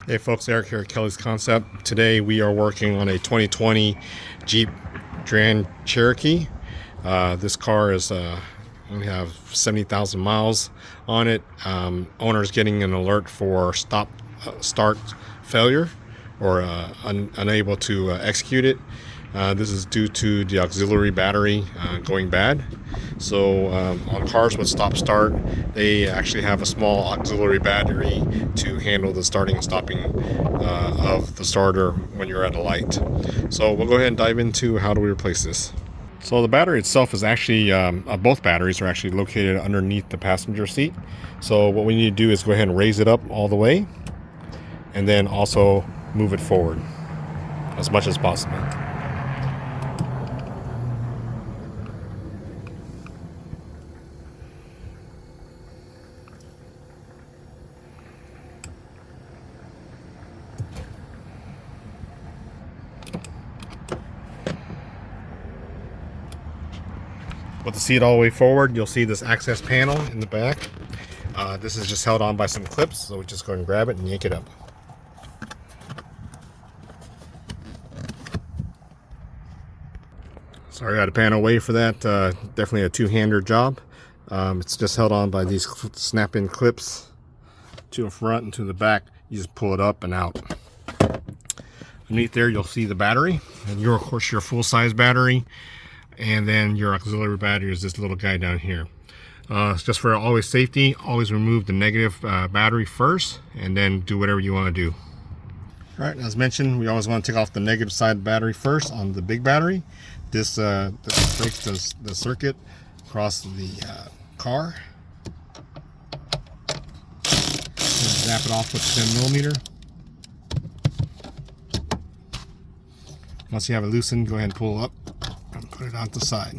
Hey folks, Eric here at Kelly's Concept. Today we are working on a 2020 Jeep Grand Cherokee. This car is only have 70,000 miles on it. Owner's getting an alert for start failure or unable to execute it. This is due to the auxiliary battery going bad. So on cars with stop start, they actually have a small auxiliary battery to handle the starting and stopping of the starter when you're at a light. So we'll go ahead and dive into how do we replace this. So the battery itself is actually, both batteries are actually located underneath the passenger seat. So what we need to do is go ahead and raise it up all the way and then also move it forward as much as possible. With the seat all the way forward, you'll see this access panel in the back. This is just held on by some clips, so we just go and grab it and yank it up. Sorry I had to pan away for that. Definitely a two-hander job. It's just held on by these snap-in clips to the front and to the back. You just pull it up and out. Underneath there you'll see the battery, and of course your full-size battery. And then your auxiliary battery is this little guy down here. It's just for always safety, always remove the negative battery first and then do whatever you want to do. All right, as mentioned, we always want to take off the negative side battery first on the big battery. This breaks the circuit across the car. Zap it off with 10mm. Once you have it loosened, go ahead and pull up. Put it on the side.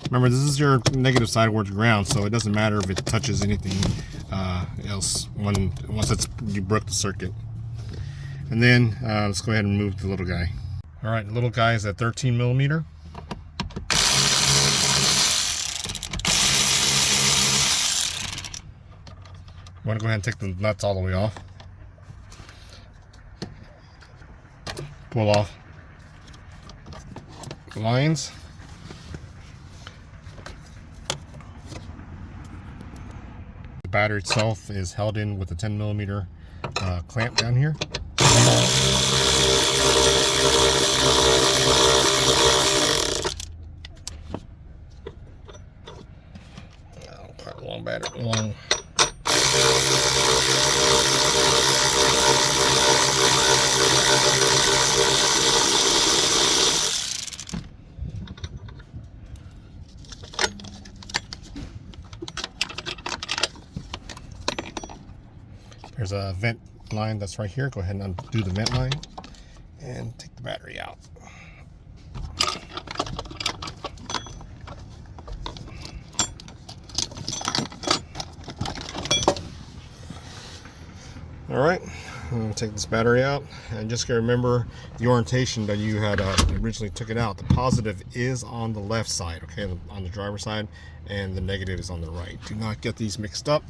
Remember, this is your negative side towards ground, so it doesn't matter if it touches anything else once you broke the circuit. And then let's go ahead and move the little guy. All right, the little guy is at 13mm. You want to go ahead and take the nuts all the way off. Pull off lines. The battery itself is held in with a 10mm clamp down here. Quite a long battery. There's a vent line that's right here. Go ahead and undo the vent line and take the battery out. All right, I'm going to take this battery out, and just remember the orientation that you had originally took it out. The positive is on the left side, okay, on the driver's side, and the negative is on the right. Do not get these mixed up.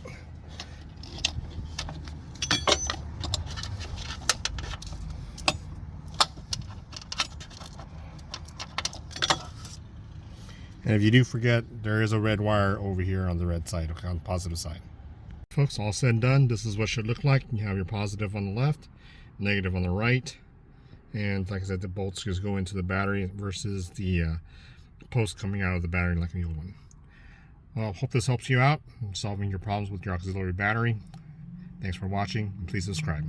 And if you do forget, there is a red wire over here on the red side, okay, on the positive side. Folks, all said and done, this is what it should look like. You have your positive on the left, negative on the right. And like I said, the bolts just go into the battery versus the post coming out of the battery like the old one. Well, hope this helps you out in solving your problems with your auxiliary battery. Thanks for watching, and please subscribe.